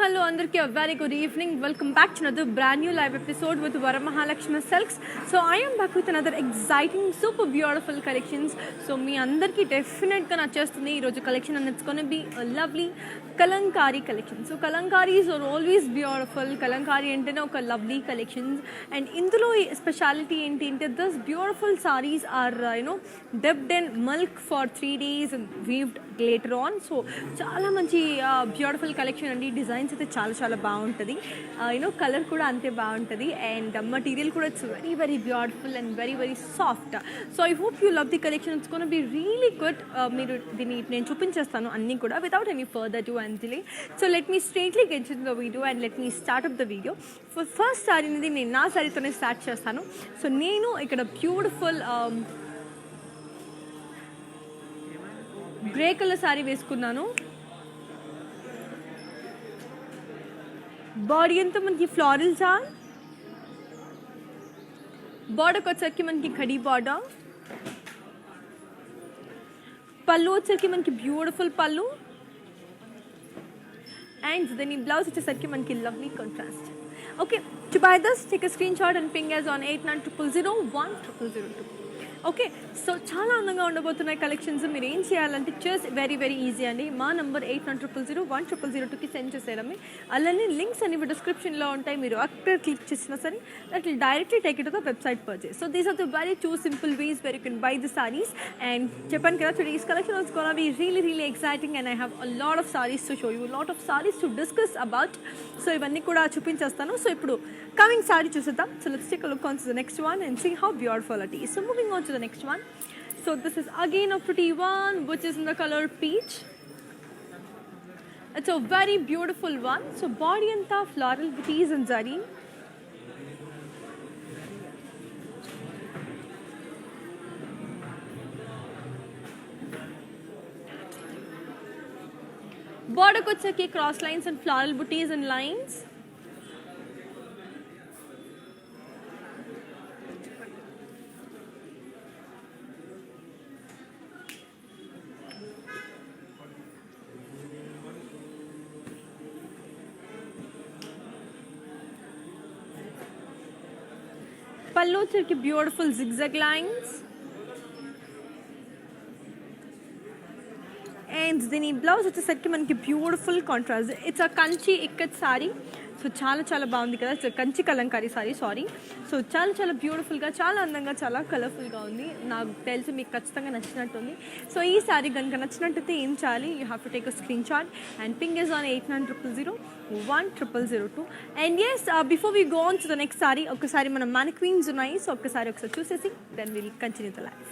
hello అందరికీ a very good evening. Welcome back to another brand new live episode with Varamahalakshmi Silks. So I am back with another exciting, super beautiful collections. So మీ అందరికీ డెఫినెట్గా నచ్చేస్తుంది ఈరోజు collection and it's going to be a lovely Kalamkari collection. So kalamkaris are always beautiful. Kalamkari అంటేనే ఒక lovely collections and ఇందులో speciality ఏంటి అంటే this beautiful sarees are dipped in milk for 3 days and weaved later on. So చాలా మంచి beautiful collection అండి. Designs అయితే చాలా చాలా బాగుంటుంది, కలర్ కూడా అంతే బాగుంటుంది అండ్ మటీరియల్ కూడా it's very very beautiful and very very soft. So I hope you love the collection. It's gonna be really good. మీరు దీన్ని నేను చూపించేస్తాను అన్నీ కూడా without any further to and delay. So let me straightly get in the video and let me start up the video. First saree అనేది నేను నా సారీతోనే స్టార్ట్ చేస్తాను. సో నేను ఇక్కడ బ్యూటిఫుల్ గ్రే కలర్ సారీ వేసుకున్నాను. బాడీ అంతా మనకి ఫ్లోరల్సా, బార్డర్కి వచ్చరికి మనకి ఖడీ బార్డర్, పళ్ళు వచ్చరికి మనకి బ్యూటిఫుల్ పళ్ళు అండ్ దెన్ ఈ బ్లౌజ్ వచ్చేసరికి మనకి lovely contrast. Okay, to buy this take a screen shot and ping as on 8900010002. Okay, so చాలా అందంగా ఉండబోతున్నాయి కలెక్షన్స్. మీరు ఏం చేయాలంటే జస్ట్ వెరీ వెరీ ఈజీ అండి. మా నంబర్ 8900010002కి సెండ్ చేసేయడమే. అలానే లింక్స్ అనేవి డిస్క్రిప్షన్లో ఉంటాయి. మీరు అక్కడ క్లిక్ చేసినా సరే that will directly take it to the website purchase. So these are the very two simple ways where you can buy the sarees. And చెప్పాను కదా today's collection was gonna be really really exciting and I have a lot of sarees to show you, lot of sarees to discuss about. So ఇవన్నీ కూడా చూపించేస్తాను. So ఇప్పుడు coming saree చూసేద్దాం. So let's take a look on to the next one and see how beautiful it is. So moving on to the next one. So this is again a pretty one which is in the color peach. It's a very beautiful one. So body anta floral booties and zari. Border ko cheki cross lines and floral booties and lines. పళ్ళు వచ్చరికి beautiful zigzag lines and దీని blouse వచ్చేసరికి మనకి beautiful contrast. It's a Kanchi ikat sorry. So చాలా చాలా బాగుంది కదా, it's Kanchi Kalamkari sorry sorry. So చాలా చాలా బ్యూటిఫుల్గా, చాలా అందంగా, చాలా కలర్ఫుల్గా ఉంది. నాకు తెలిసి మీకు ఖచ్చితంగా నచ్చినట్టుంది. సో ఈ సారీ కనుక నచ్చినట్టయితే ఏం చేయాలి, you have to take a screen shot and ping us on 8900010002. And yes before we go on to the next saree, ఒకసారి మన మ్యానిక్వీన్స్ ఉన్నాయి. సో ఒక్కసారి ఒకసారి చూసేసి then will continue the life.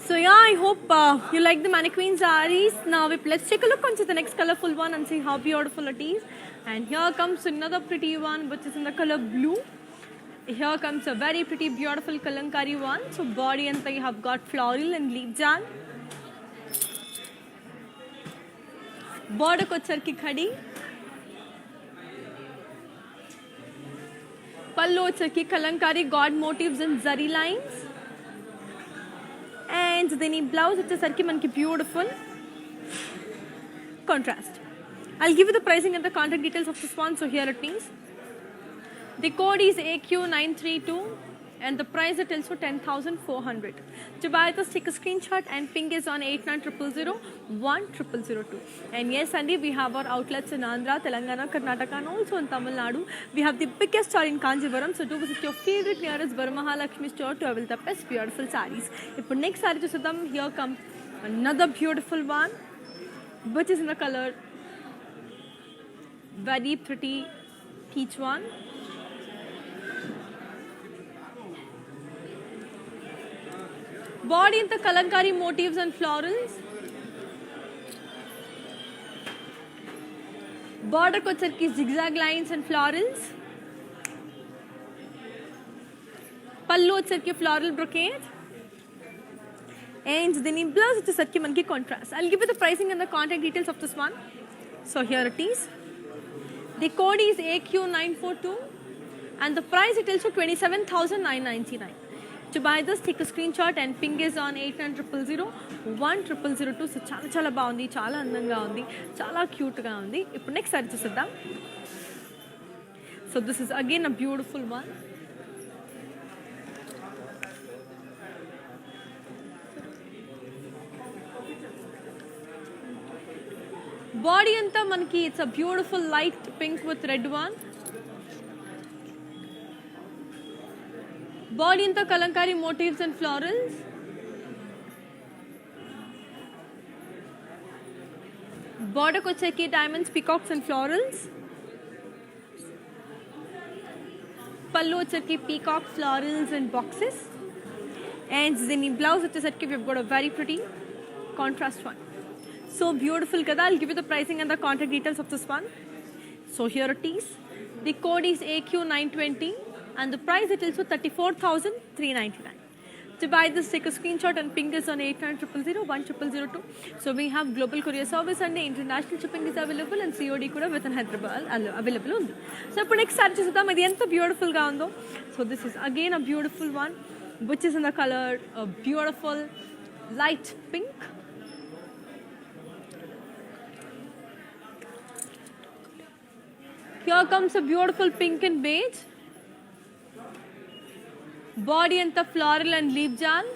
So yeah, I hope you like the mannequin sarees. Now let's take a look onto the next colorful one and see how beautiful it is. And here comes another pretty one which is in the color blue. Here comes a very pretty beautiful kalankari one. So body and you have got floral and leaf jal. Border ko charki khadi. Pallo charki kalankari god motifs and zari lines. And then blouse which is sarki beautiful contrast. I'll give you the pricing and the contact details of this one. So here it is. The code is AQ932 and the price it tells for 10,400. To buy this, take a screenshot and ping is on 8900010002. And yes, Andy, we have our outlets in Andhra, Telangana, Karnataka, and also in Tamil Nadu. We have the biggest store in Kanjivaram, so do visit your favorite nearest Varamahalakshmi store to avail the best beautiful sarees. If next saree to Siddham, here comes another beautiful one, which is in the color very pretty peach one. Body in the kalankari motifs and florals. Border ko charki zigzag lines and florals. Pallu charki floral brocade. And then blouse which is charki manki contrast. I'll give you the pricing and the contact details of this one. So here it is. The code is AQ942 and the price it is for 27,999. To buy this, take a screenshot and ping is on 8900010002. So chala baundi, chala andanga undi, chala cute ga undi. Ipudu next saree chuseddam. So this is again a beautiful one. Body anta manki it's a beautiful light pink with red one. Body in the kalankari motifs and florals. Border ko cheki diamonds, peacocks and florals. Pallu cheki peacock, florals and boxes. And then blouse which is at we've got a very pretty contrast one. So beautiful kada. I'll give you the pricing and the contact details of this one. So here it is. The code is AQ920. And the price it is for 34,399. To buy this, take a screenshot and ping us on 8900010002. So we have global courier service and international shipping is available and COD kuda within Hyderabad available undi. So ఇప్పుడు next saree చూద్దాం. ఇది ఎంత beautiful గా ఉందో. So this is again a beautiful one, which is in the color beautiful light pink. Here comes a beautiful pink and beige. Body and the floral and leaf jal.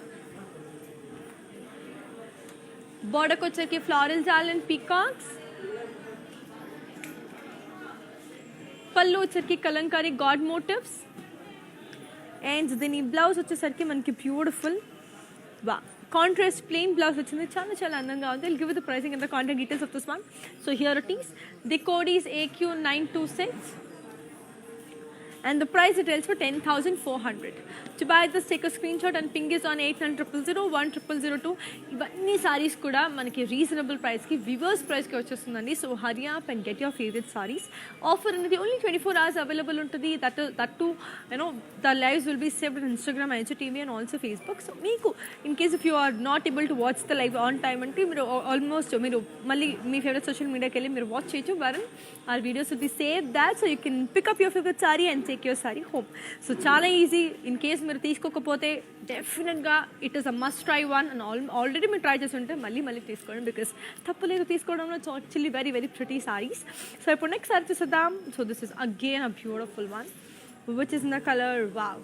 Border ko cheki floral jal and peacocks. Pallu cheki kalankari god motifs. And then blouse వచ్చేసరికి మనకి beautiful. Wow. Contrast plain blouse వచ్చింది చాలా చాలా అందంగా ఉంది. I'll give you the pricing and the contact details of this one. So here it is. The code is AQ926 and the price it tells for 10,400. To buy this, take a screenshot and ping is on 8900010002. ఇవన్నీ సారీస్ కూడా మనకి reasonable ప్రైస్కి viewers ప్రైస్కి వచ్చేస్తుందండి. So hurry up and get your favourite saris. Offer అనేది only 24 hours available ఉంటుంది. That to the lives will be saved in Instagram, IGTV and also Facebook. So మీకు in case if you are not able to watch the live on time అంటే మీరు almost మీరు మళ్ళీ మీ favourite social మీడియాకి వెళ్ళి మీరు watch చేయొచ్చు. వరన్ our videos will be save that, so you can pick up your favourite saree and take your saree home. So చాలా ఈజీ. ఇన్ కేస్ మీరు తీసుకోకపోతే డెఫినెట్గా it is a must try one. And already మీరు ట్రై చేసి ఉంటే మళ్ళీ తీసుకోండి, బికాస్ తప్పలేదు తీసుకోవడంలో. Actually very very pretty sarees. So ఇప్పుడు నెక్స్ట్ సారీ చూసేద్దాం. So this is again a beautiful one which is in the colour wow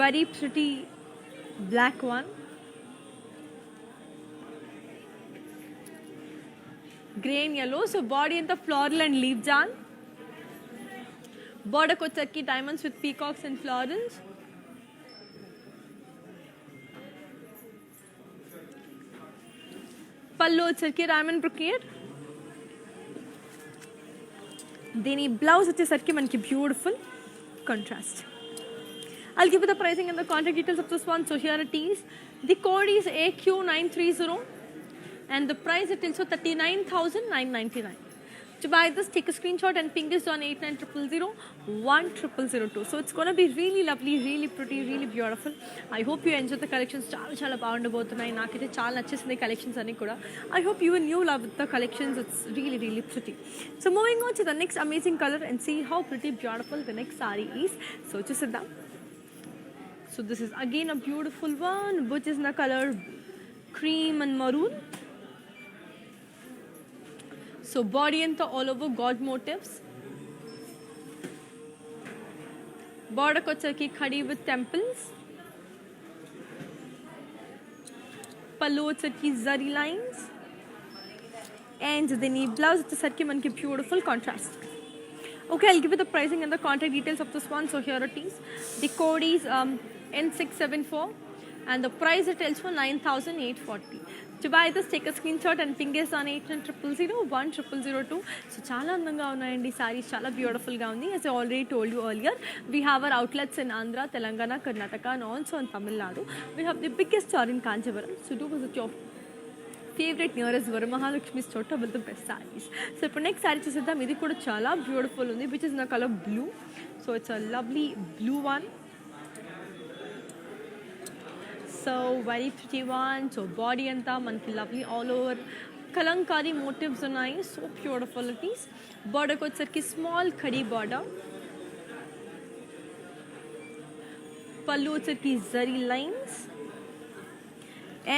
very pretty black one. Green yellow. So body అంతా ఫ్లోరల్ అండ్ లీవ్ జాన్. Border kochaki diamonds with peacocks and florals. Pallu వచ్చేసరికి diamond brocade. దీని blouse వచ్చేసరికి మనకి beautiful contrast. I'll give you the pricing and the contact details of this one. So here it is. The code is AQ930 and the price it is 39,999. To buy this, take a screenshot and ping this on 8900010002. So it's going to be really lovely, really pretty, really beautiful. I hope you enjoy the collections. Chala బాగుండబోతున్నాయి. నాకైతే చాలా నచ్చేసింది collections అన్ని కూడా. I hope you and you love the collections. It's really, really pretty. So moving on to the next amazing color and see how pretty, beautiful the next saree is. So చూసేద్దాం. So this is again a beautiful one, which is in the color cream and maroon. So body and all over god motifs. Border kochaki khadi with temples. Pallu వచ్చేసరికి zari lines. And then blouse వచ్చేసరికి మనకి beautiful contrast. Okay, I'll give you the pricing and the contact details of this one. So here it is. The code is N674 and the price it tells for 9,840. To buy this, take a screenshot and ping us on 8900010002. So చాలా అందంగా ఉన్నాయండి సారీస్, చాలా బ్యూటిఫుల్గా ఉంది. As I already told you earlier, we have our outlets in Andhra, Telangana, Karnataka and also in Tamil Nadu. We have the biggest store in Kanchipuram. So do visit your favorite nearest Varamahalakshmi store with the best sarees. So ఇప్పుడు next saree చూసేద్దాం. ఇది కూడా చాలా beautiful ఉంది, which is in the color blue. So it's a lovely blue one. So very pretty one. So body anta manki lovely all over kalankari motifs ఉన్నాయి. So beautiful it is. Border ko వచ్చేసరికి small khadi border. Pallu వచ్చేసరికి zari lines.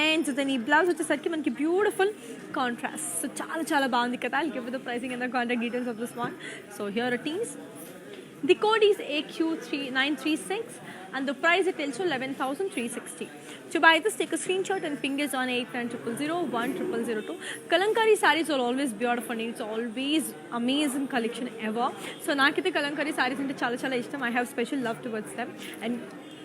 And then ఈ blouse వచ్చేసరికి మనకి beautiful contrast. So చాలా చాలా బాగుంది కదా. I'll give you the pricing and the contact details of this one. So here it is. The code is AQ936 and the price it tells you 11,360. To buy this, take a screenshot and ping us on 8900010002. Kalankari sarees are always beautiful. It's always amazing collection ever. So naakite kalankari sarees ante chala chala ishtam. I have special love towards them. And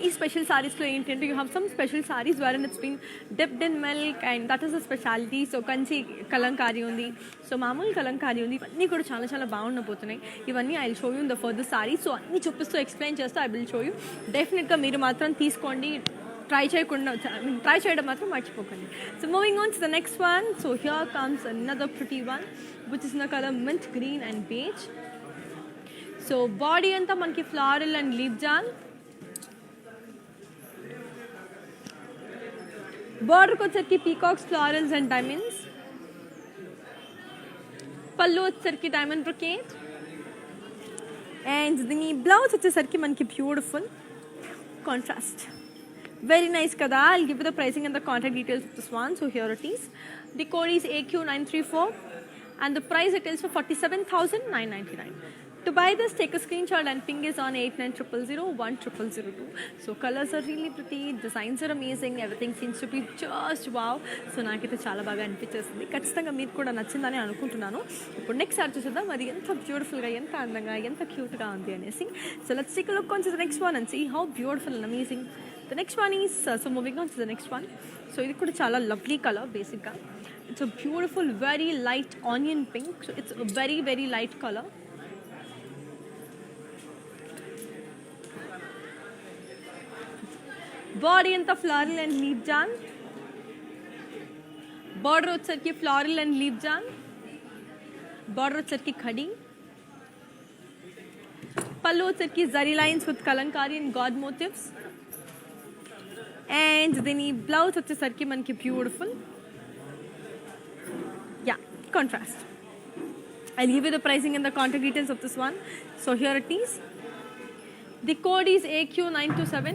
ఈ special సారీస్లో ఏంటంటే you have some special sarees where it's been dipped in milk and that is a speciality. So Kanchi Kalamkari ఉంది, so మామూలు కలంకారీ ఉంది. ఇవన్నీ కూడా చాలా చాలా బాగుండబోతున్నాయి. ఇవన్నీ I will show you in the further sorry. So అన్ని చూపిస్తూ ఎక్స్ప్లెయిన్ చేస్తూ ఐ విల్ షో యూ. డెఫినెట్గా మీరు మాత్రం తీసుకోండి, ట్రై చేయడం మాత్రం మర్చిపోకండి. So moving on to the next one. So here comes another pretty one which is in the colour mint green and beige. So body అంతా మనకి ఫ్లారల్ అండ్ లీవ్ జాన్. బార్డర్కి వచ్చరికి పీకాక్స్ ఫ్లారల్స్ అండ్ డైమండ్స్. పళ్ళు వచ్చరికి diamond brocade. And దీని blouse వచ్చేసరికి మనకి beautiful contrast. Very nice kada. I'll give you the pricing and the contact details of this one. So here it is. The code is AQ934 and the price it is for 47,999. To buy this, take a screenshot and ping is on 8900010002. So colors are really pretty, designs are amazing, everything seems to be just wow. So నాకైతే చాలా బాగా అనిపించేస్తుంది. ఖచ్చితంగా మీకు కూడా నచ్చిందని అనుకుంటున్నాను. ఇప్పుడు next sir చూసేద్దాం అది ఎంత బ్యూటిఫుల్గా, ఎంత అందంగా, ఎంత క్యూట్గా ఉంది అనేసి. So let's take a look on to the next one and see how beautiful and amazing. The next one is, so moving on to the next one. So ఇది కూడా చాలా lovely color basically. It's a beautiful, very light onion pink. So it's a very, very light color. Body అంతా floral and leaf జాన్. Border వచ్చరికి floral and leaf జాన్. Border వచ్చరికి ఖడీ. పళ్ళు వచ్చరికి zari lines with kalamkari and god motifs. And దీని blouse వచ్చేసరికి మనకి beautiful contrast. I'll give you the pricing and the contact details of this one. So here it is. The code is AQ927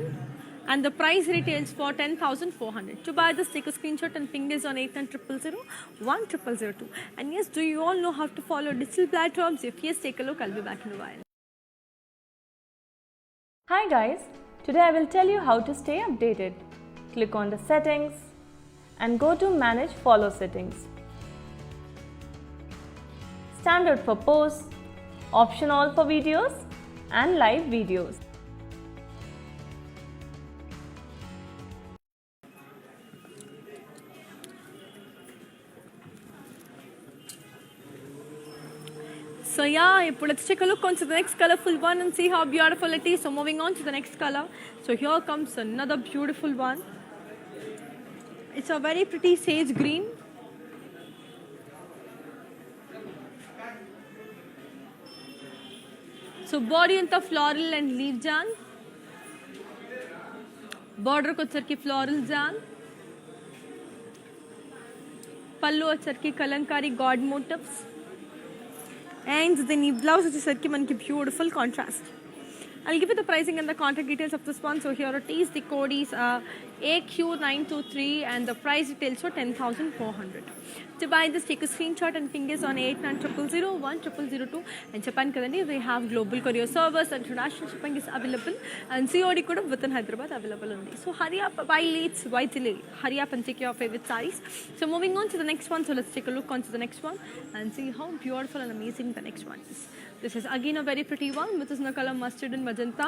and the price retails for 10,400. To buy this, take a screenshot and ping this on 8900010002. And yes, do you all know how to follow digital platforms? If yes, take a look. I'll be back in a while. Hi guys, today I will tell you how to stay updated. Click on the settings and go to manage follow settings. Standard for posts, option all for videos and live videos. So yeah, let's take a look onto the next colorful one and see how beautiful it is. So moving on to the next color. So here comes another beautiful one. It's a very pretty sage green. So body anta floral and leaf jaan. Border ko వచ్చరికి floral jaan. పళ్ళు వచ్చరికి Kalamkari God motifs. And దీని blouse వచ్చేసరికి మనకి beautiful contrast. I'll give you the pricing and the contact details of this one. So here it is. The code is AQ923 and the price details for 10,400. To buy this, take a screenshot and ping us on 8900010002. And Japan kadandi, we have global courier service and international shipping is available. And COD kuda within Hyderabad available only. So hurry up, buy late, why delay? Hurry up and take your favorite sarees. So moving on to the next one. So let's take a look onto the next one and see how beautiful and amazing the next one is. This is again a very pretty one, which is in the color mustard and magenta.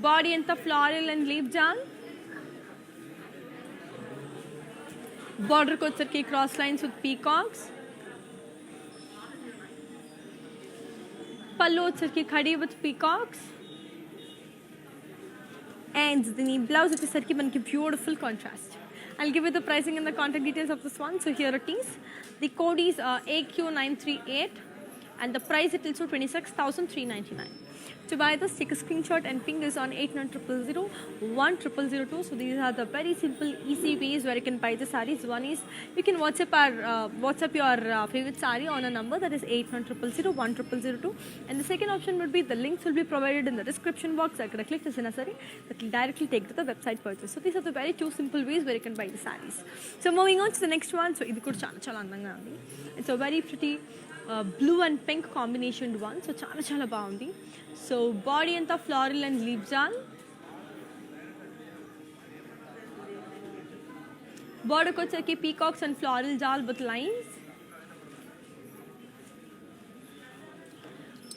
Body and the floral and leaf jaan. Border ko వచ్చరికి cross lines with peacocks. పళ్ళు వచ్చరికి khadi with peacocks. And the blouse వచ్చేసరికి మనకి beautiful contrast. I'll give you the pricing and the contact details of this one. So here it is. The code is AQ938 and the price it is 26,399. To buy this, take a screenshot and ping us on 8900010002. So these are the very simple, easy ways where you can buy the sarees. One is you can WhatsApp your favorite saree on a number that is 8900010002. And the second option would be the links will be provided in the description box. I could click this in a saree that will directly take to the website purchase. So these are the very two simple ways where you can buy the sarees. So moving on to the next one. So ఇది కూడా చాలా అందంగా ఉంది. It's a very pretty blue and pink combination one. So చాలా బాగుంది. So body anta floral and leaf jaan. Border ko వచ్చరికి peacocks and floral jal with lines.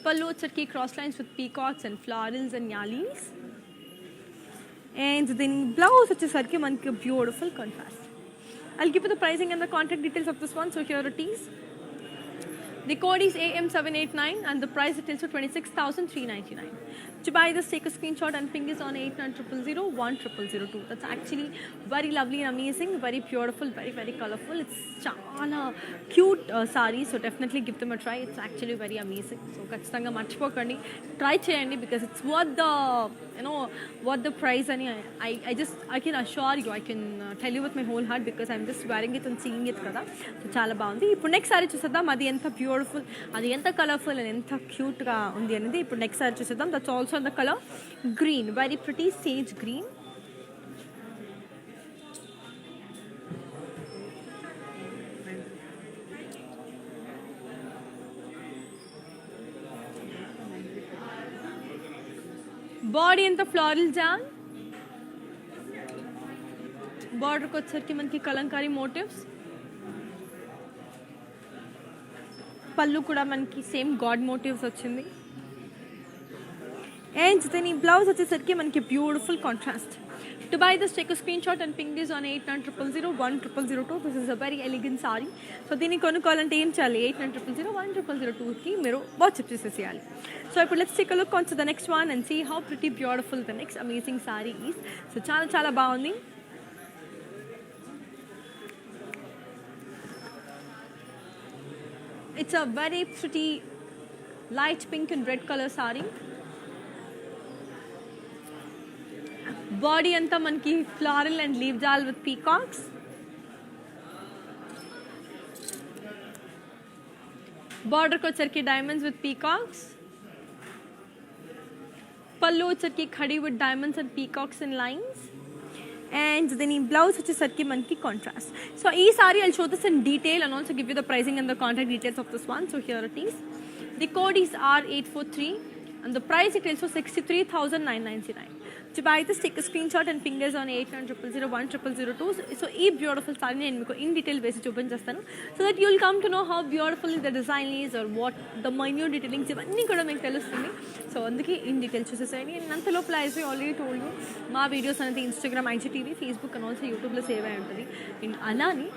పళ్ళు వచ్చరికి cross lines with peacocks and florals and yalis. And then blouse వచ్చేసరికి మనకి beautiful contrast. I'll give you the pricing and the contact details of this one. So here it is. The code is AM789 and the price it is for 26,399. To buy this, take a screenshot and ping us on 8900010002. That's actually very lovely and amazing, very beautiful, very, very colorful. It's చాలా cute sarees, so definitely give them a try. It's actually very amazing. So ఖచ్చితంగా మర్చిపోకండి, try చేయండి, because it's worth the price. And I can assure you, I can tell you with my whole heart, because I'm just wearing it and seeing it కదా. So చాలా బాగుంది. ఇప్పుడు next saree చూసేద్దాం, అది ఎంత బ్యూటిఫుల్, అది ఎంత కలర్ఫుల్ అండ్ ఎంత క్యూట్గా ఉంది అనేది ఇప్పుడు నెక్స్ట్ సారీ చూసేద్దాం. That's also in the colour green, very pretty sage green. Body ఎంత ఫ్లోరల్ జామ్, బార్డర్కి వచ్చేసరికి మనకి కలంకారీ మోటివ్స్, పళ్ళు కూడా మనకి సేమ్ గాడ్ మోటివ్స్ వచ్చింది. అండ్ దీని బ్లౌజ్ వచ్చేసరికి మనకి beautiful contrast. To buy this, take a screenshot and ping this on 8900010002. This is a very elegant saree. So దీన్ని కొనుక్కోవాలంటే ఏం చేయాలి, 8900010002కి మీరు వాట్సాప్ చేసేసేయాలి. సో ఇప్పుడు let's take a look on to the next one and see how pretty beautiful the next amazing saree is. So చాలా చాలా బాగుంది. It's a very pretty light pink and red color saree. Body anta manki floral and leaf jal with peacocks. Border ko charki diamonds with peacocks. Pallu charki khadi with diamonds and peacocks and lines. And then in blouse which is sarki manki contrast. So ee saree I'll show this in detail and also give you the pricing and the contact details of this one. So here it is. The code is R843 and the price it is so 63,999. To buy this, take a screenshot and ping us on 8900010002. So ee beautiful saree నేను మీకు in detail వేసి చూపించేస్తాను, so that you will come to know how beautiful the design is or what the minute detailings ఇవన్నీ కూడా మీకు తెలుస్తుంది. So అందుకే in detail చూసేసేయండి. నేను అంతలోపల as I already told you, మా వీడియోస్ అనేది Instagram, IGTV, Facebook and also యూట్యూబ్లో సేవ్ అయి ఉంటుంది. అలానే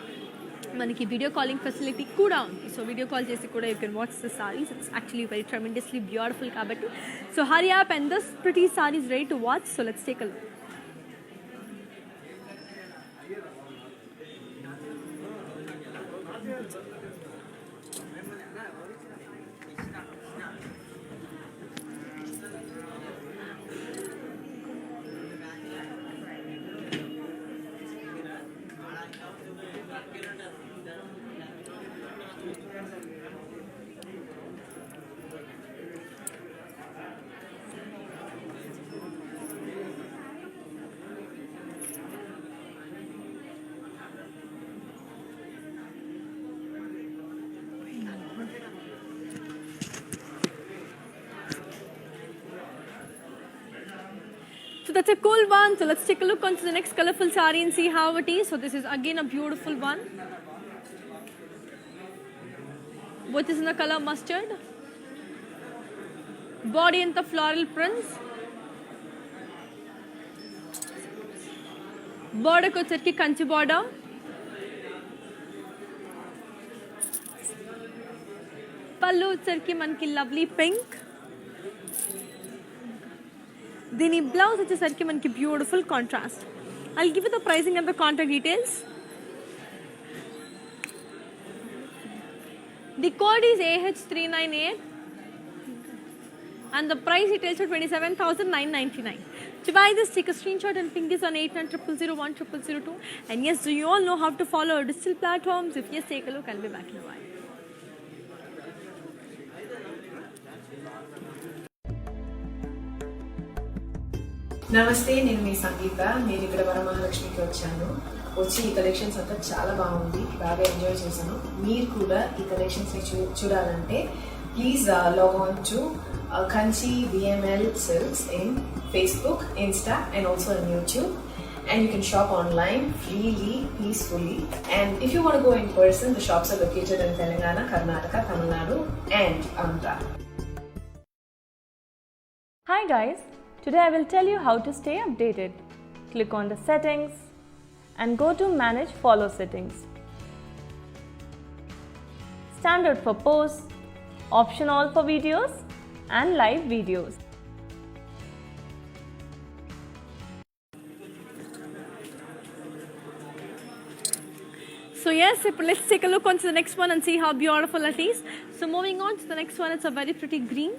మనకి వీడియో కాలింగ్ ఫెసిలిటీ కూడా ఉంది. సో వీడియో కాల్ చేసి కూడా you can watch the saris. It's actually very tremendously beautiful కాబట్టి. So hurry up and this pretty saris ready to watch. So let's take a look. So that's a cool one. So let's take a look onto the next colorful saree and see how it is. So this is again a beautiful one, which is in the color mustard. Body in the floral prints. Border ko వచ్చేసరికి Kanchi border. పళ్ళు వచ్చేసరికి మనకి lovely pink. దీని blouse వచ్చేసరికి మనకి beautiful contrast. I'll give you the pricing and the contact details. The code is AH398 and the price it is 27,999. To buy this, take a screenshot and ping this on 8900010002. And yes, do you all know how to follow our digital platforms? If yes, take a look. I'll be back in a while. నమస్తే, నేను మీ సంగీత. నేను ఇక్కడ వరమహాలక్ష్మికి వచ్చి ఈ collections అంతా చాలా బాగుంది, బాగా ఎంజాయ్ చేశాను. మీరు కూడా ఈ కలెక్షన్స్ చూడాలంటే please log on to Kanchi VML Silks in Facebook, Insta and also on YouTube. And you can shop online freely, peacefully. And if you want to go in person, the shops are located in Telangana, Karnataka, Tamil Nadu and Andhra. Hi guys, today I will tell you how to stay updated. Click on the settings and go to manage follow settings. Standard for posts, option all for videos and live videos. So yes, let's take a look on to the next one and see how beautiful it is. So moving on to the next one, it's a very pretty green.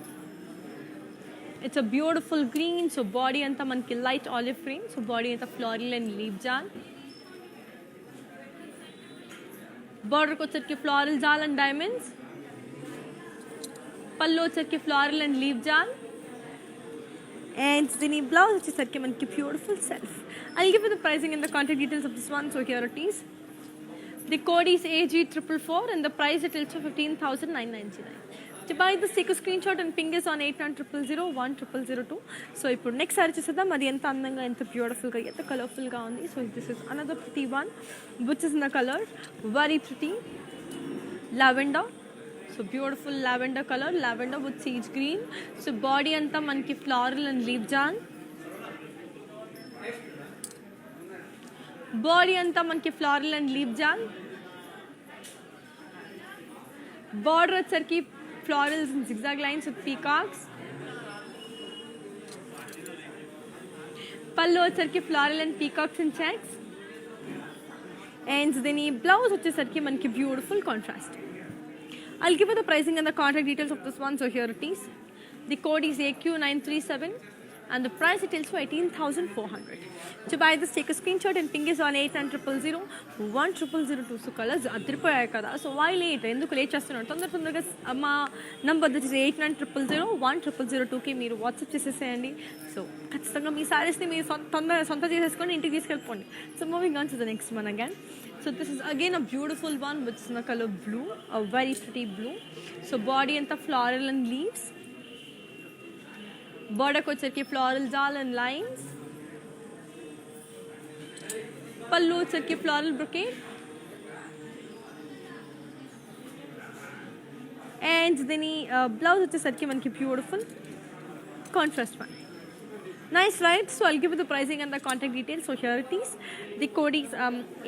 It's a beautiful green. So body anta manki light olive green. So body anta floral and leaf jal. Border ko వచ్చరికి floral jal and diamonds. పళ్ళు వచ్చరికి floral and leaf jal. And then blouse వచ్చేసరికి మనకి beautiful self. I'll give you the pricing and the contact details of this one. So here it is. The code is AG444 and the price it is 15,999. To buy this, take a screenshot and ping us on 8900010002. So ఇప్పుడు next saree చూసేద్దాం. అది ఎంత అందంగా ఎంత బ్యూటిఫుల్గా ఎంత కలర్ఫుల్గా ఉంది. So this is another pretty one which is in the colour very pretty lavender. So beautiful lavender colour, lavender with sage green. So body అంతా మనకి ఫ్లారల్ అండ్ లీవ్ జాన్. బాడీ అంతా మనకి ఫ్లారల్ అండ్ లీవ్ జాన్. Border వచ్చరికి florals and zigzag lines with peacocks. Pallu వచ్చరికి floral and peacocks and checks. And then ఈ blouse వచ్చేసరికి మనకి beautiful contrast. I'll give you the pricing and the contact details of this one. So here it is. The code is AQ937 and the price it is for 18,400. To buy this, take a screenshot and ping us on 8900010002. So colors adripoyayi kada. So why late? Enduku late chestunnaru? తొందరగా మా number that is 8900010002 కి మీరు WhatsApp చేసేసేయండి. So ఖచ్చితంగా మీ సారీస్ని మీరు సొంత చేసేసుకొని ఇంటికి తీసుకెళ్ళిపోండి. So moving on to the next one again. So this is again a beautiful one which is in the color blue, a very pretty blue. So body anta floral and leaves. Border ko వచ్చరికి floral jal and lines. పళ్ళు వచ్చరికి floral brocade. And then blouse వచ్చేసరికి మనకి beautiful contrast one. Nice, right? So I'll give you the pricing and the contact details. So here it is. The code is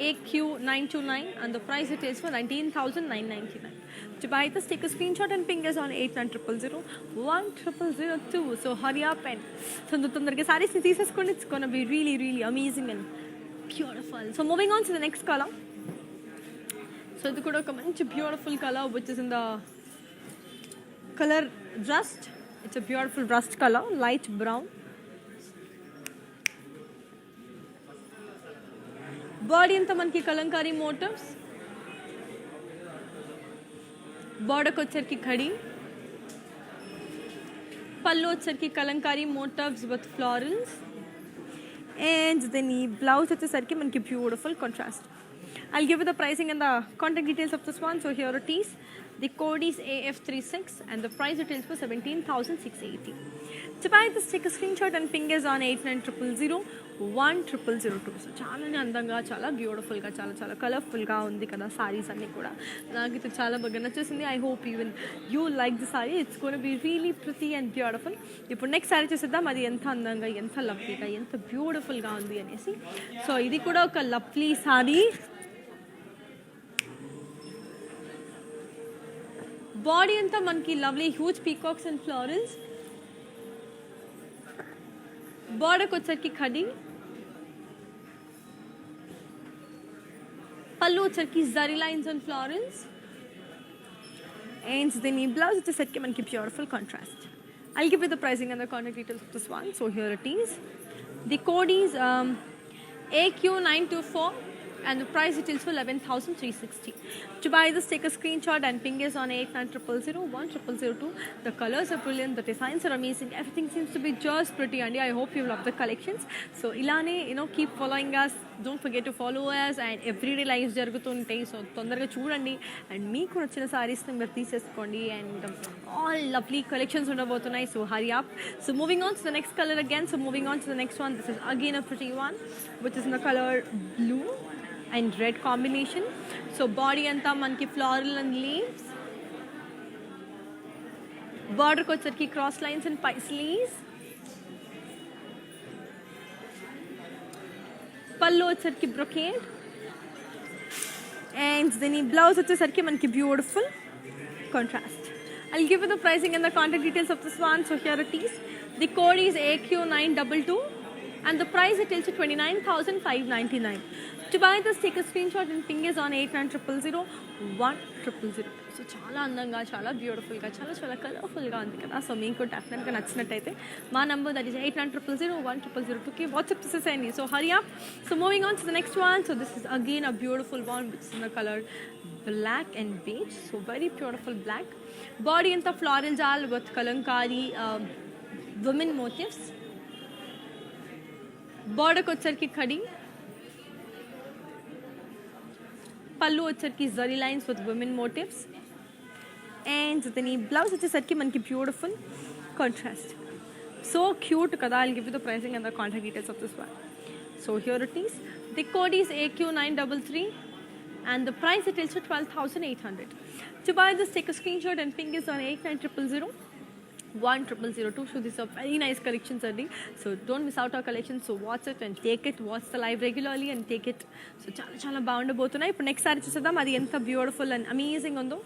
AQ929 and the price it is for 19,999. To buy this, take a screenshot and ping us on 8900010002. So hurry up and tondorga sarees ni teeseskondi. It's gonna be really, really amazing and beautiful. So moving on to the next color. So ఇది కూడా ఒక మంచి beautiful color which is in the color rust. It's a beautiful rust color, light brown. Body అంతా మనకి Kalamkari motifs. బార్డర్కి వచ్చరికి ఖడి. పళ్ళు వచ్చరికి Kalamkari motifs with florals. And then ఈ బ్లౌజ్ వచ్చేసరికి మనకి beautiful contrast. I'll give you the pricing and the contact details of this one. So here it is. The code is AF36 and the price it is for 17,680. To buy this, take a screenshot and ping us on 8900010002. So చాలా అందంగా, చాలా బ్యూటిఫుల్గా, చాలా కలర్ఫుల్గా ఉంది కదా సారీస్ అన్నీ కూడా. నాకు ఇది చాలా బాగా నచ్చేసింది. I hope you like the saree. It's gonna be really pretty and beautiful. ఇప్పుడు నెక్స్ట్ సారీ చూసేద్దాం. అది ఎంత అందంగా, ఎంత లవ్లీగా, ఎంత బ్యూటిఫుల్గా ఉంది అనేసి. సో ఇది కూడా ఒక లవ్లీ సారీ. బాడీ అంతా మనకి lovely huge peacocks and florals. బార్డర్కి వచ్చరికి ఖడి. పళ్ళు వచ్చరికి zari lines and florals. And then ఈ బ్లౌజ్ వచ్చేసరికి మనకి beautiful contrast. I'll give you the pricing and the contact details of this one. So here it is. The code is AQ924 and the price it is for 11,360. To buy this, take a screenshot and ping us on 8900010002. The colors are brilliant, the designs are amazing, everything seems to be just pretty, and I hope you love the collections. So ilane, keep following us. Don't forget to follow us, and everyday lives jarugutuntayi. So తొందరగా చూడండి and మీకు నచ్చిన sarees ని మీరు తీసేసుకోండి, and all lovely collections ఉండబోతున్నాయి. So hurry up. So moving on to the next color again. So moving on to the next one. This is again a pretty one which is in the color blue and red combination. So body anta manki floral and leaves. Border ko వచ్చరికి cross lines and paisleys. pallu వచ్చరికి brocade. And then ఈ blouse వచ్చేసరికి మనకి beautiful contrast. I'll give you the pricing and the contact details of this one. So here it is. The code is AQ922 and the price it is 29,599. To buy this, take a screenshot and ping us on 89000100. So చాలా అందంగా, చాలా బ్యూటిఫుల్గా, చాలా చాలా కలర్ఫుల్గా ఉంది కదా. So మీకు డెఫినెట్గా నచ్చినట్టయితే మా నెంబర్ దట్ ఈస్ 8900010002కి వాట్సాప్ చేసేసేయండి. So hurry up. So moving on to the next one. So this is again a beautiful one which is in the colour black and beige. So very beautiful black. Body and the floral jal with kalankari women motifs. Border వచ్చరికి khadi. Pallu వచ్చరికి zari lines with women motifs. And then blouse వచ్చరికి మనకి beautiful contrast. So cute kada. I'll give you the pricing and the contact details of this one. So here it is. The code is AQ933. And the price it is 12,800. To buy this, take a screenshot and ping us on 8900010002. So these are very nice collections, Adi. So don't miss out our collections. So watch it and take it. Watch the live regularly and take it. So chala chala బాగుండబోతున్నాయి. ఇప్పుడు next saree చూసేద్దాం. అది ఎంత beautiful and amazing ఉందో.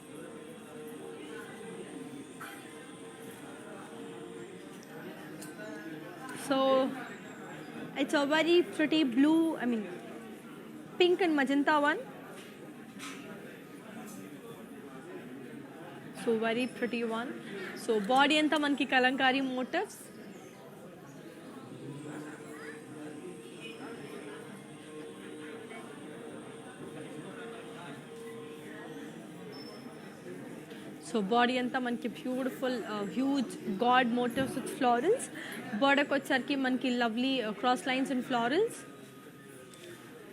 So it's a very pretty blue, pink and magenta one. So very pretty one. So body anta manki kalankari motifs. So body anta manki beautiful huge god motifs with florals. Border kocharki manki lovely cross lines and florals.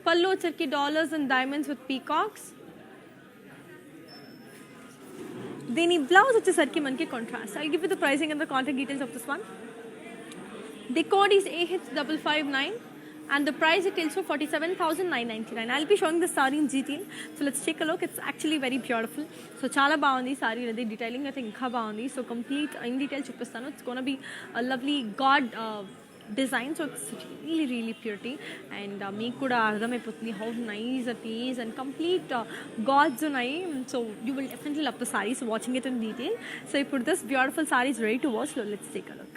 Pallu వచ్చరికి dollars and diamonds with peacocks. దీని blouse వచ్చేసరికి మనకి contrast. I give you the pricing and the contact details of this one. The code is AH559 and the price it tells for 47,999. I'll be showing the saree in detail. So let's take a look. It's actually very beautiful. So చాలా బాగుంది saree అనేది, detailing అయితే ఇంకా బాగుంది. So complete in detail చూపిస్తాను. It's gonna be a lovely god design. So it's really really pretty and మీకు కూడా అర్థమైపోతుంది how nice it is and complete gods ఉన్నాయి. So you will definitely love the sarees watching it in detail. So ఇప్పుడు this beautiful saree is ready to watch. So let's take a look.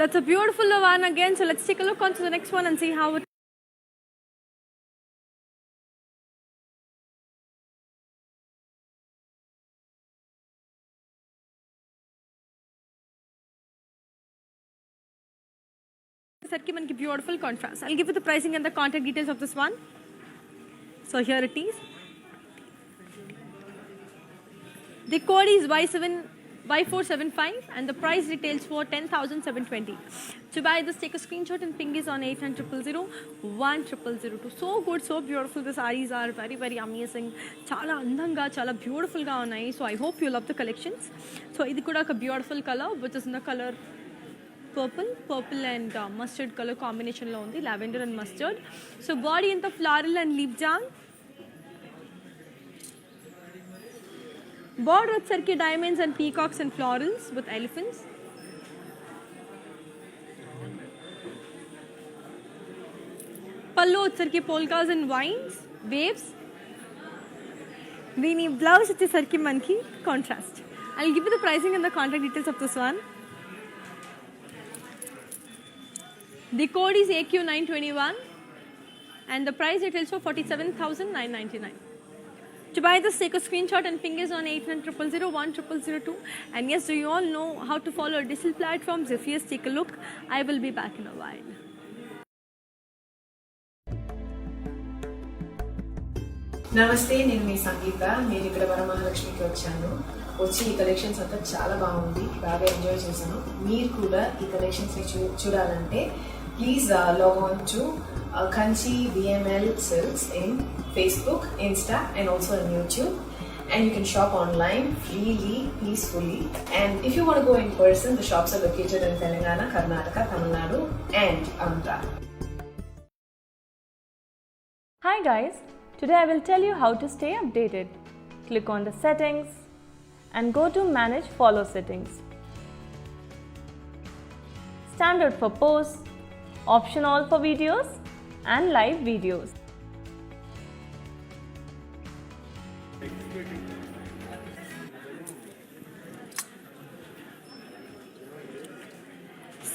That's a beautiful one again. So let's take a look onto the next one and see how it. Manki beautiful contrast. I'll give you the pricing and the contact details of this one. So here it is. The code is Y475 and the price retails for 10,720. To buy this, take a screenshot and ping us on 8900010002. So good, so beautiful. The sarees are very very amazing. Chala andanga, chala beautiful ga unnai. So I hope you love the collections. So idi kuda oka beautiful color which is in the color purple and mustard color combination lo undi, lavender and mustard. So body in the floral and leaf jam. Border వచ్చరికి diamonds and peacocks and florals with elephants. Pallu వచ్చరికి polkas and vines, waves. దీని blouse వచ్చేసరికి మనకి contrast. I'll give you the pricing and the contact details of this one. The code is AQ921 and the price retails for 47,999. To buy this, take a screenshot and ping us on 8900010002. And yes, do you all know how to follow digital platforms? If yes, take a look. I will be back in a while. నమస్తే, నేను మీ సంగీత. నేను ఇక్కడ వరమహాలక్ష్మికి వచ్చాను. వచ్చి ఈ collections అంతా చాలా బాగుంది, బాగా ఎంజాయ్ చేశాను. మీరు కూడా ఈ కలెక్షన్స్ చూడాలంటే please log on to Kanchi VML Silks in Facebook, Insta and also on YouTube. and you can shop online freely, peacefully. And if you want to go in person, the shops are located in Telangana, Karnataka, Tamil Nadu and Andhra. Hi guys, today I will tell you how to stay updated. Click on the settings and go to manage follow settings. Standard for posts, option all for videos and live videos.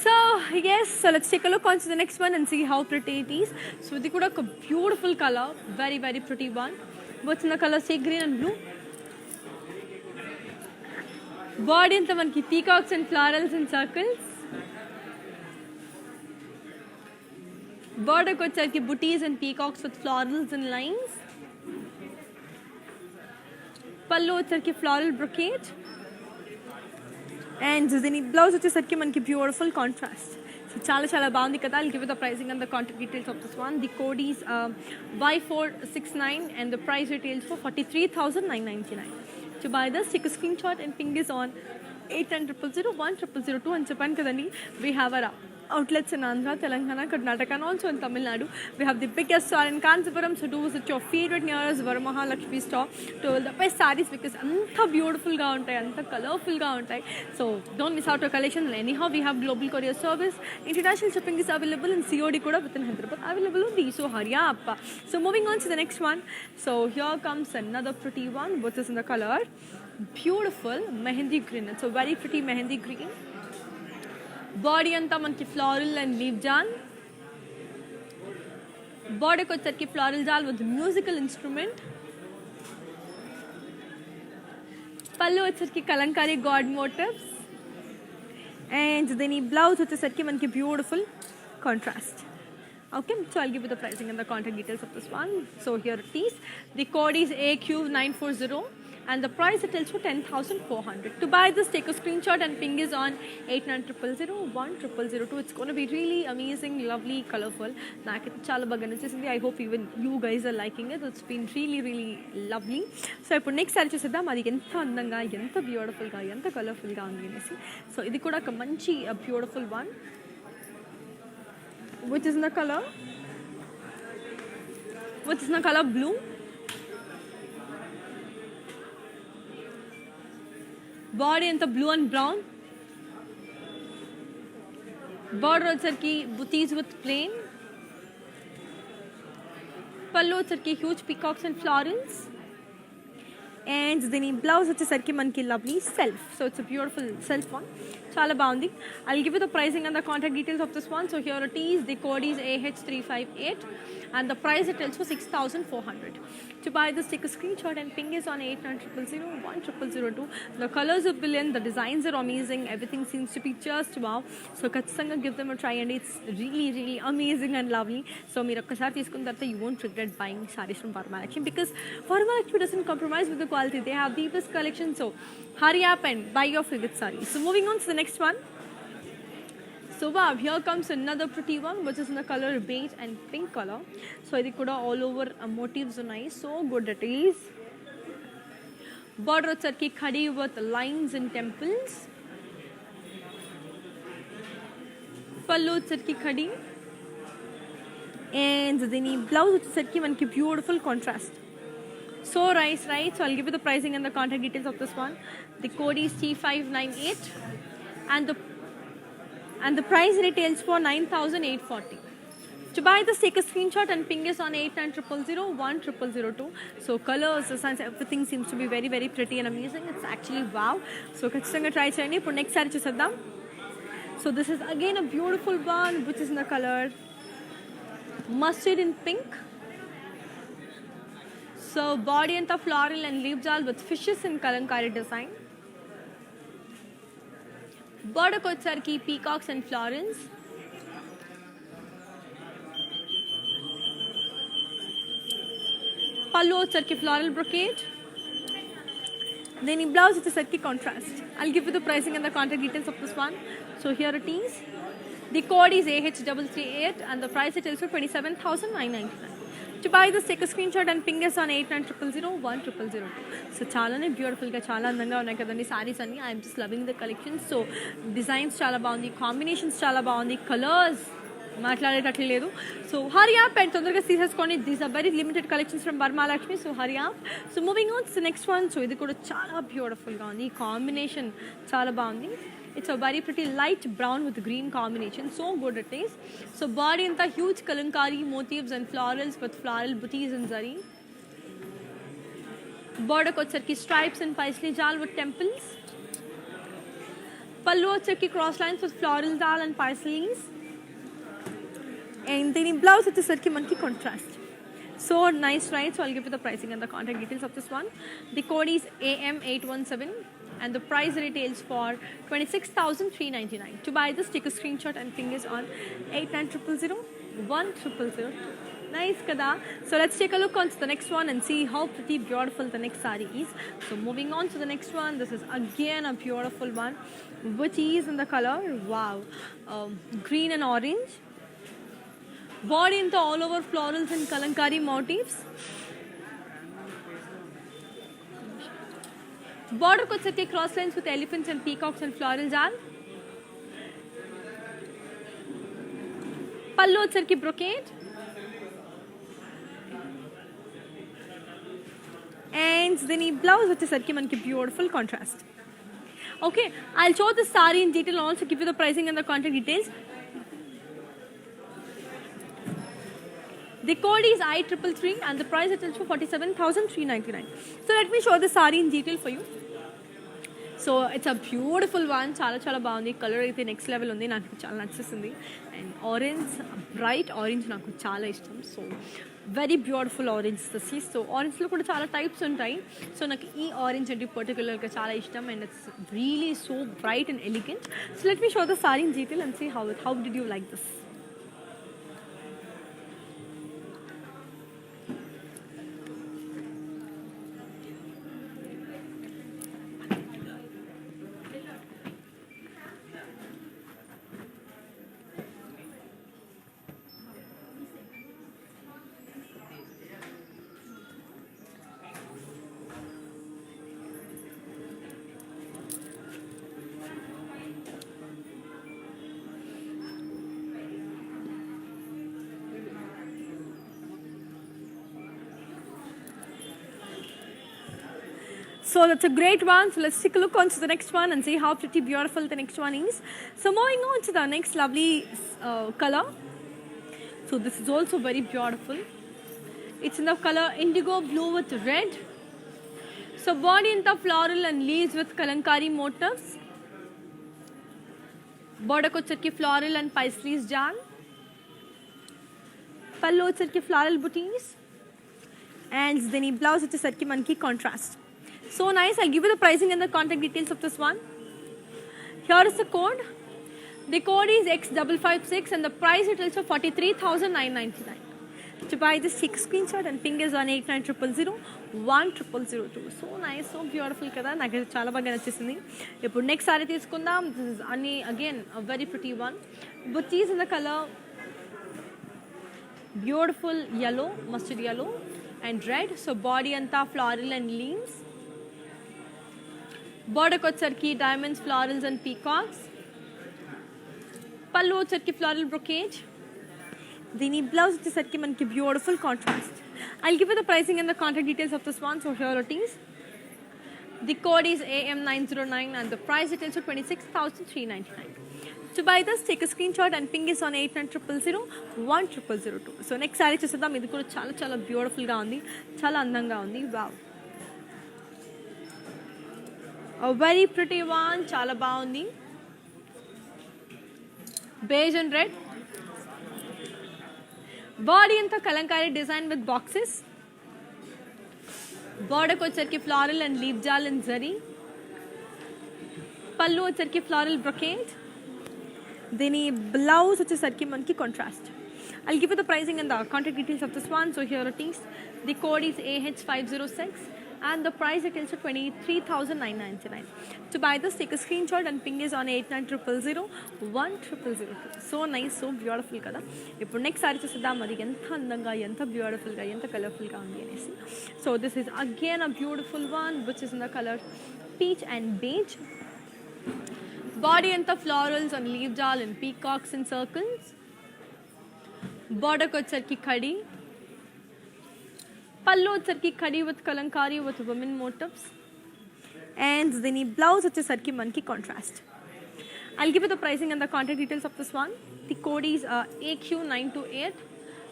So yes, so let's take a look onto the next one and see how pretty it is. So ఇది కూడా ఒక beautiful colour, very very pretty one. What's in the color? Say green and blue. Body అంతా మనకి peacocks and florals and circles. Border వచ్చేసరికి booties and peacocks with florals and lines. పళ్ళు వచ్చేసరికి floral brocade. And దీని blouse వచ్చేసరికి మనకి beautiful contrast. So చాలా చాలా బాగుంది కదా. I'll give you the pricing and the contact details of this one. The code is Y469 and the price retails for 43,999. To buy this, take a screenshot and ping this on 8900010002 అని చెప్పాను కదండి. We have our outlets in Andhra, Telangana, Karnataka and also in Tamil Nadu. We have the biggest store in Kanchipuram, so do visit your favorite nearest Varamahalakshmi store to the best sarees because anta beautiful ga untai, anta colorful ga untai. So don't miss out your collection. Anyhow, we have global courier service. International shipping is available in COD kuda within Hyderabad. Available only, so hurry up. So moving on to the next one. So here comes another pretty one, which is in the color beautiful mehendi green. It's a very pretty mehendi green. Body అంతా మనకి floral and leaf జాల్. బాడీకి వచ్చేసరికి floral జాల్ with musical instrument. పళ్ళు వచ్చేసరికి Kalamkari God motifs. And దీని blouse వచ్చేసరికి మనకి beautiful contrast. Okay, so I'll give you the pricing and the contact details of this one. So here it is. The code is AQ940 and the price it tells for 10,400. To buy this, take a screenshot and ping is on 8900010002. It's going to be really amazing, lovely, colorful. Naakaitu chaala baga nachesindi. I hope even you guys are liking it. It's been really really lovely. So ippudu next saree chuseddam. Adi enta andanga, enta beautiful ga, enta colorful ga undi anesi. So idi kuda oka manchi beautiful one, which is in the color blue. Body and the blue and brown. Border వచ్చేసరికి booties with plain. పళ్ళు వచ్చేసరికి huge peacocks and florals. And దీని blouse వచ్చేసరికి మనకి lovely self. So it's a beautiful self one. చాలా బాగుంది. I'll give you the pricing and the contact details of this one. So here it is. The code is AH358 and the price it tells for 6,400. To buy this, take a screenshot and ping is on 8900010002. The colors are brilliant, the designs are amazing, everything seems to be just wow. So ఖచ్చితంగా give them a try and it's really really amazing and lovely. So మీరు ఒక్కసారి తీసుకున్న తర్వాత you won't regret buying sarees from Varamahalakshmi because Varamahalakshmi doesn't compromise with the quality. They have the best collection. So hurry up and buy your favorite sarees. So moving on to the next one. So wow, here comes another pretty one which is in the color beige and pink color. So idi kuda all over motifs are nice, so good it is. Border వచ్చేసరికి khadi with lines and temples. పళ్ళు వచ్చేసరికి khadi and దీని blouse వచ్చేసరికి మనకి beautiful contrast. So nice, right? So I'll give you the pricing and the contact details of this one. The code is T598 and the price retails for 9,840. To buy this, take a screenshot and ping us on 8900010002. So colors, designs, everything seems to be very very pretty and amazing. It's actually wow. So ఖచ్చితంగా try చేయండి. ఇప్పుడు next saree చూసేద్దాం. So this is again a beautiful one which is in the color mustard in pink. So body and the floral and leaf jal with fishes in kalankari design. Border వచ్చేసరికి peacocks and florals. పళ్ళు వచ్చేసరికి floral brocade. Then in blouse వచ్చేసరికి contrast. I'll give you the pricing and the contact details of this one. So here it is. The code is AH338 and the price it is for 27,999. To buy this, take a screenshot and ping us on 8900010002. So చాలానే బ్యూటిఫుల్గా చాలా అందంగా ఉన్నాయి కదండి సారీస్ అన్ని. I'm just loving the collections. So designs చాలా బాగుంది, combinations చాలా బాగుంది, కలర్స్ మాట్లాడేటట్లు లేదు. సో హరి యాప్ అండ్ తొందరగా తీసేసుకోండి. These are very limited collections from Varamahalakshmi. So hurry up. So moving on to next one. So ఇది కూడా చాలా బ్యూటిఫుల్గా ఉంది, కాంబినేషన్ చాలా బాగుంది. It's a very pretty light brown with green combination. So good it is. So body in the huge kalankari motifs and florals with floral booties and zari. Border kochar stripes and paisley jal with temples. Pallu kochar cross lines with floral jal and paisleys. And then blouse with the manki contrast. So nice, right? So I'll give you the pricing and the contact details of this one. The code is AM817 and the price retails for 26,399. To buy this, take a screenshot and ping us on 8900010002. Nice kada. So let's take a look on to the next one and see how pretty beautiful the next saree is. So moving on to the next one, this is again a beautiful one, which is in the color, wow, green and orange. Body into all over florals and kalankari motifs. Border could set cross lines with elephants and peacocks and floral jal. Pallu ki brocade. And then blouse with the manki beautiful contrast. Okay, I'll show the saree in detail and also give you the pricing and the contact details. The code is I333 and the price is for 47,399. So let me show the saree in detail for you. So it's a beautiful one. Chala chala బాగుంది. Colour అయితే next level ఉంది, నాకు చాలా నచ్చేసింది. And orange, bright orange నాకు చాలా ఇష్టం. So very beautiful orange this is. So ఆరెంజ్లో కూడా చాలా టైప్స్ ఉంటాయి. సో నాకు ఈ ఆరెంజ్ అంటే పర్టికులర్గా చాలా ఇష్టం and it's really so bright and elegant. So let me show the saree in detail and see how did you like this. So that's a great one. So let's take a look on to the next one and see how pretty beautiful the next one is. So moving on to the next lovely color. So this is also very beautiful. It's in the color indigo blue with red. So body in the floral and leaves with kalankari motifs. Border kochar floral and paisleys jal. Pallu kochar floral booties. And then blouse with sarki manki contrast. So nice. I'll give you the pricing and the contact details of this one. Here is the code. The code is X556 and the price it is for 43,999. To buy this, take a screenshot and ping us on 8900010002. So nice, so beautiful kada. నాకు చాలా బాగా నచ్చేసింది. ఇప్పుడు next sorry తీసుకుందాం. This is again a very pretty one. But is in the color beautiful yellow, mustard yellow and red. So body anta floral and leaves. Border kochar diamonds, florals and peacocks. Pallu kochar floral brocade. Dini blouse kochar manki beautiful contrast. I'll give you the pricing and the contact details of this one. So here it is. The code is AM909 and the price it is for 26,399. To buy this, take a screenshot and ping us on 8900010002. So next saree చూద్దాం. ఇది కూడా చాలా చాలా beautiful గా ఉంది, చాలా అందంగా ఉంది. Wow, a very pretty one, చాలా బాగుంది. Beige and red. Body అంతా Kalamkari design with boxes. Border వచ్చరికి floral and leaf jal and zari. పల్లు వచ్చరికి floral brocade. దీని బ్లౌజ్ వచ్చేసరికి మనకి contrast. I'll give you the pricing and the contact details of this one. So here it is. The code is AH506 and the price it is 23,999. To buy this, take a screenshot and ping us on 8900010002. So nice, so beautiful kada. ఇప్పుడు next saree చూసేద్దాం, అది ఎంత అందంగా, ఎంత బ్యూటిఫుల్గా, ఎంత కలర్ఫుల్గా ఉంది అనేసి. So this is again a beautiful one which is in the colour peach and beige. Body అంతా florals and leaf jaal and peacocks and circles. బార్డర్కి వచ్చరికి కడి, పళ్ళు వచ్చరికి కడి with kalamkari with women motifs. And దీని బ్లౌజ్ వచ్చేసరికి మనకి contrast. I'll give you the pricing and the contact details of this one. The code is AQ928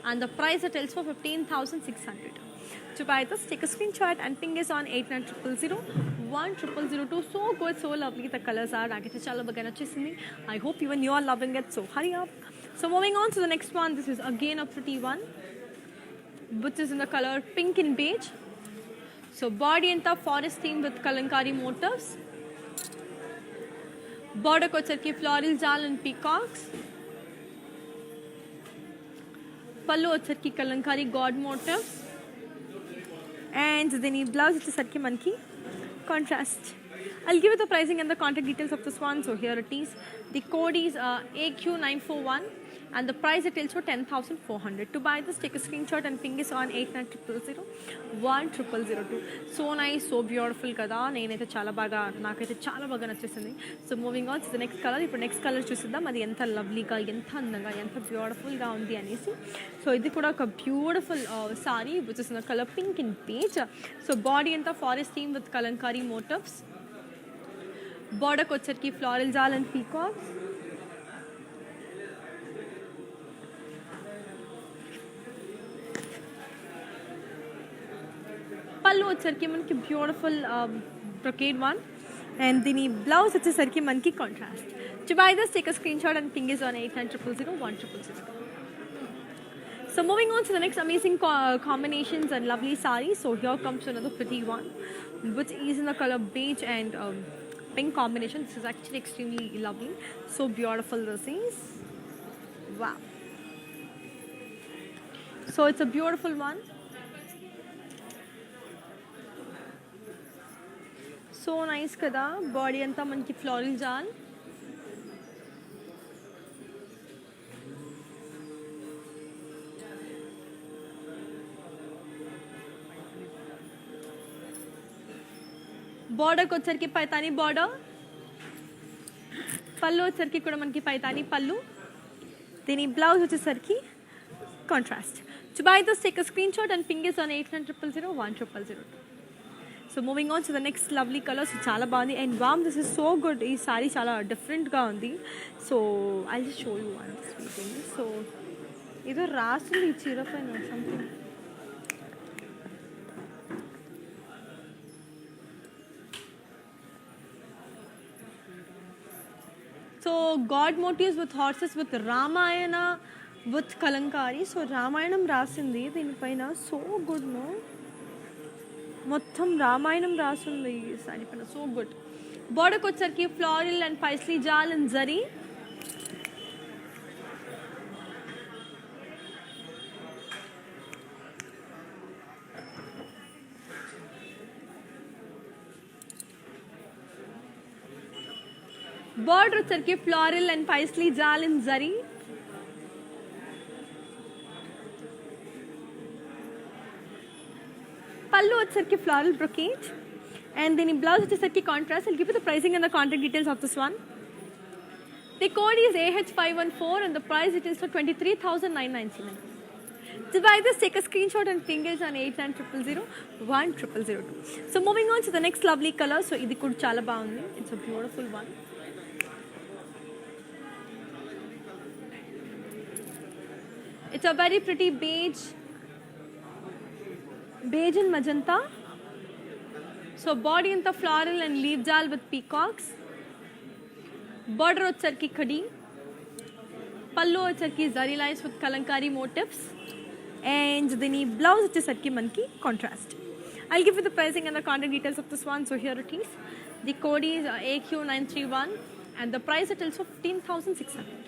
and the price it tells for 15,600. To buy this, take a screenshot and ping us on 8900010002. So good, so lovely the colors are. Naakite chala baga nachesindi. I hope even you are loving it, so hurry up. So moving on to the next one, this is again a pretty one which is in the color pink and beige. So body anta forest theme with kalankari motifs. Border ko వచ్చరికి floral jal and peacocks. పళ్ళు వచ్చరికి Kalamkari god motifs. And then ఈ blouse వచ్చేసరికి మనకి contrast. I'll give you the pricing and the contact details of this one. So here it is. The code is AQ941 and the price it tells for 10,400. To buy this, take a screenshot and ping us on 8900010002. So nice, so beautiful kada. నేనైతే చాలా బాగా, నాకైతే చాలా బాగా నచ్చేసింది. So moving on to the next colour. ఇప్పుడు next colour చూసిద్దాం, అది ఎంత లవ్లీగా, ఎంత అందంగా, ఎంత బ్యూటిఫుల్గా ఉంది అనేసి. సో ఇది కూడా ఒక beautiful sari which is in the colour pink and beige. So body అంతా forest theme with Kalamkari motifs. బార్డర్కి వచ్చరికి ఫ్లోరల్ జాల్ అండ్ పీకాక్స్. పళ్ళు వచ్చరికి మనకి బ్యూటిఫుల్ బ్రొకేడ్ వన్ అండ్ దీని బ్లౌజ్ వచ్చేసరికి మనకి contrast. To buy this, take a screenshot and ping us on 8900010002. So moving on to the next amazing combinations and lovely sarees. So here comes another pretty one which is in the color beige and pink combination. This is actually extremely lovely, so beautiful this is. Wow, so it's a beautiful one. So nice kada. Body anta manki floral jal. బార్డర్కి వచ్చరికి Paithani border. పళ్ళు వచ్చరికి కూడా మనకి పైతానీ పళ్ళు. దీని blouse వచ్చేసరికి contrast. To buy this, take a screenshot and ping us on 8900010002. So moving on to the next lovely colour. So చాలా బాగుంది and warm, this is so good. ఈ సారీ చాలా డిఫరెంట్గా ఉంది. So I just show you one thing. So ఏదో రాస్తుంది ఈ చీర పైన something. So God motifs with horses with Ramayana with Kalankari. So Ramayanam rasindi దీనిపైన. సో గుడ్ నో, మొత్తం రామాయణం రాస్తుంది ఈ సారీ పైన. So good. బార్డర్కి వచ్చరికి floral and paisley jaal and zari. border వచ్చరికి floral and paisley jal in zari. పళ్ళు వచ్చరికి floral brocade and then blouse వచ్చరికి contrast. I'll give you the pricing and the contact details of this one. The code is AH514 and the price it is for 23,999. To buy this, take a screenshot and ping us on 8900010002. So moving on to the next lovely color. So idi kuda chala baagundi. It's a beautiful one. It's a very pretty beige and magenta. So body anta floral and leaf jal with peacocks. Border వచ్చరికి khadi. Pallu వచ్చరికి zari lines with kalankari motifs. And then blouse వచ్చరికి మనకి contrast. I'll give you the pricing and the contact details of this one. So here it is. The code is AQ931 and the price it is 15,600.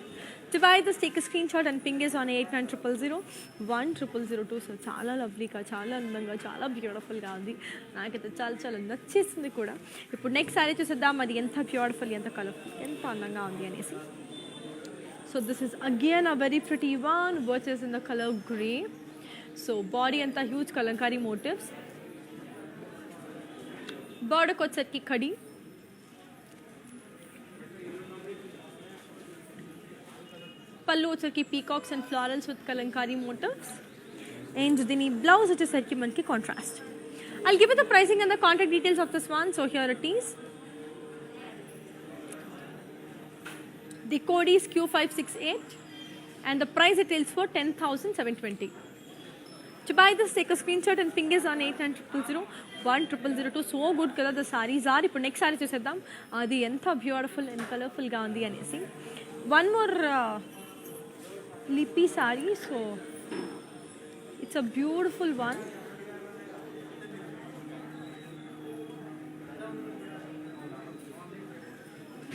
To buy this, take a screenshot and ping us on 8900 1002. So చాలా లవ్లీగా, చాలా అందంగా, చాలా బ్యూటిఫుల్గా ఉంది. నాకైతే చాలా చాలా నచ్చేసింది కూడా. ఇప్పుడు నెక్స్ట్ సారీ చూసేద్దాం, అది ఎంత బ్యూటిఫుల్, ఎంత కలర్ఫుల్, ఎంత అందంగా ఉంది అనేసి. So this is again a very pretty one which is in the colour grey. So body అంతా హ్యూజ్ కలంకారీ మోటివ్స్. బార్డర్కి వచ్చేసరికి కడి, పళ్ళు వచ్చేసరికి peacocks and florals with Kalamkari motifs. And దీని బ్లౌజ్ వచ్చేసరికి మనకి contrast. I'll give you the pricing and the contact details of this one. So here it is. The code is Q568 and the price it is for 10,720. To buy this, take a screenshot and ping us on 8900 1002. So good color the sarees are. ఇప్పుడు next saree చూసేద్దాం, అది ఎంత beautiful and కలర్ఫుల్గా ఉంది అనేసి. One more lippy saree. So it's a beautiful one.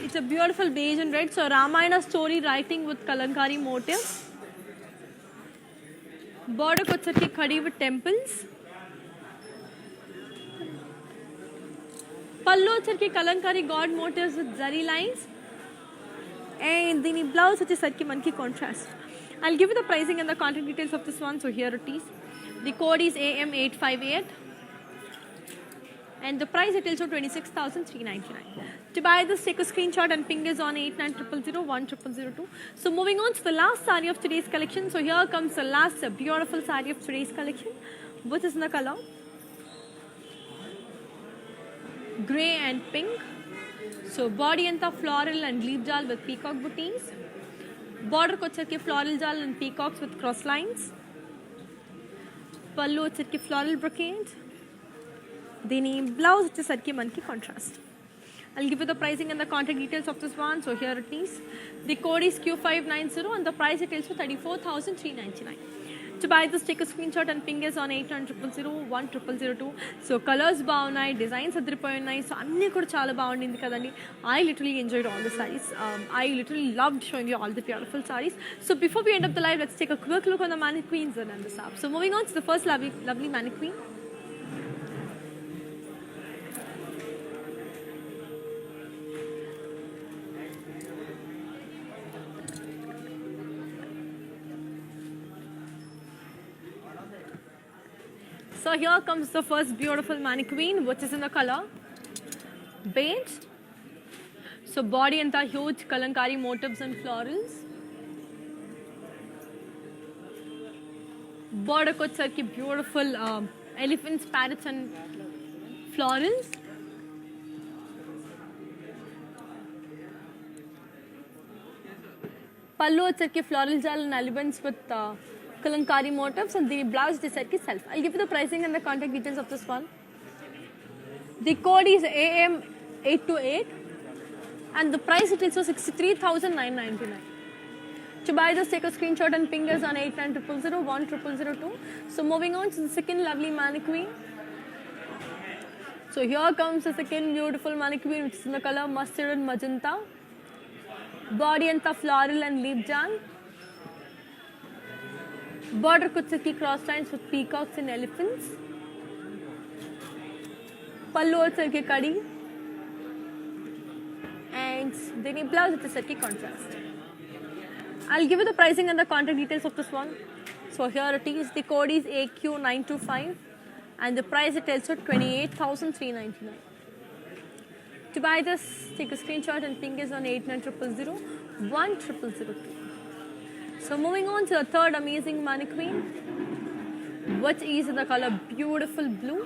It's a beautiful beige and red. So Ramayana story writing with kalankari motifs. Border kochaki khadi with temples. Pallu వచ్చరికి kalankari god motifs with zari lines. And దీని blouse వచ్చేసరికి మనకి contrast. I'll give you the pricing and the contact details of this one. So here it is. The code is AM858 and the price it is 26,399. To buy this, take a screenshot and ping us on 8900 1002. So moving on to the last saree of today's collection. So here comes the last beautiful saree of today's collection, which is in the color grey and pink. So body anta floral and leaf jal with peacock booties. Border kochaki floral jal and peacocks with cross lines. Pallu వచ్చరికి floral brocade. దీని blouse వచ్చేసరికి మనకి contrast. I'll give you the pricing and the contact details of this one. So here it is. The code is Q590 and the price it is for 34,399. To buy this, take a screenshot and ping us on 8900 1002. So colors బాగున్నాయి, designs అదిరిపోయి ఉన్నాయి. So అన్నీ కూడా చాలా బాగుండింది కదండి. I literally enjoyed all the sarees. I literally loved showing you all the beautiful sarees. So before we end up the live, let's take a quick look on the mannequins and the sap. So moving on to the first lovely mannequin. So here comes the first beautiful mannequin, which is in the color beige. So body and the huge kalankari motifs and florals. Border kochaki beautiful elephants, parrots and florals. Pallu వచ్చరికి floral jal and elements with kalankari motifs and the blouse వచ్చరికి self. I'll give you the pricing and the contact details of this one. The code is AM828 and the price it is for 63,999. To buy this, take a screenshot and ping us on 8900 1002. So moving on to the second lovely mannequin. So here comes the second beautiful mannequin, which is in the color mustard and magenta. Body anta floral and leaf jal. Border kuchaki cross lines with peacocks and elephants. Pallu వచ్చరికి kadi. And then blouse వచ్చరికి contrast. I'll give you the pricing and the contact details of this one. So here it is. The code is AQ925 and the price it tells you 28,399. To buy this, take a screenshot and ping us on 8900 1002. So moving on to the third amazing mannequin, which is in the color beautiful blue.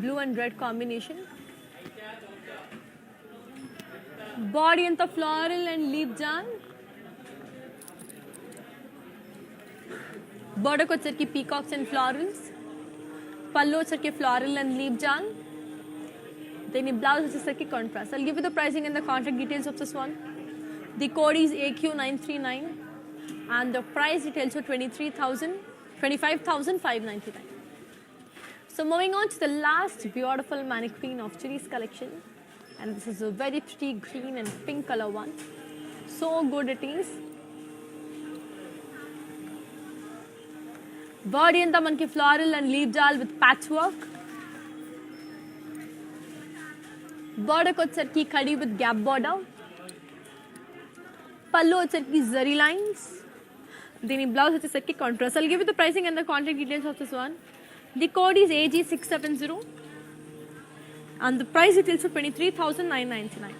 Blue and red combination. Body and the floral and leaf jal. Border kochaki peacocks and florals. Pallu వచ్చరికి floral and leaf jal. Then blouse వచ్చరికి contrast. I'll give you the pricing and the contact details of this one. The code is AQ939 and the price it tells you 25,599. So moving on to the last beautiful mannequin of today's collection, and this is a very pretty green and pink color one. so good it is. Body అంతా మనకి floral and leaf jaal with patch work. బార్డర్కి వచ్చేసరికి కడీ with gap border. పళ్ళు వచ్చేసరికి zari lines. దీని blouse వచ్చేసరికి contrast. I'll give you the pricing and the contact details of this one. The code is AG670 and the price details for 23,999.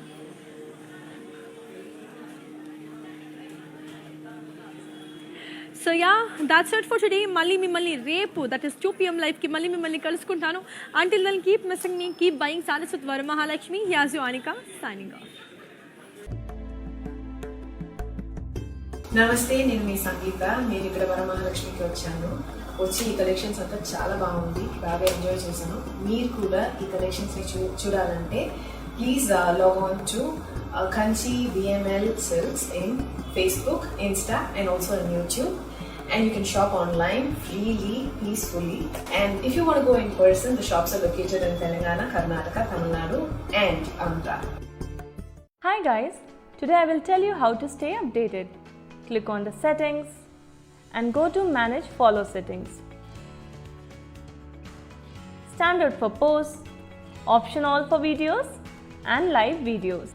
So yeah, that's it for today. Malli mimmalni repu, that is 2 p.m. live ki malli mimmalni kalusukuntanu. Until then, keep missing me, keep buying sarees with Varamahalakshmi. Here's your Anika signing off. నమస్తే, నేను మీ సంగీత. నేను ఇక్కడ వరమహాలక్ష్మికి వచ్చి ఈ collections అంతా చాలా బాగుంది, బాగా ఎంజాయ్ చేశాను. మీరు కూడా ఈ కలెక్షన్స్ చూడాలంటే please log on to Kanchi VML Silks in Facebook, Insta and also on YouTube. And you can shop online freely, peacefully. And if you want to go in person, the shops are located in Telangana, Karnataka, Tamil Nadu and Andhra. Hi guys, today I will tell you how to stay updated. Click on the settings and go to manage follow settings. Standard for posts, option all for videos and live videos.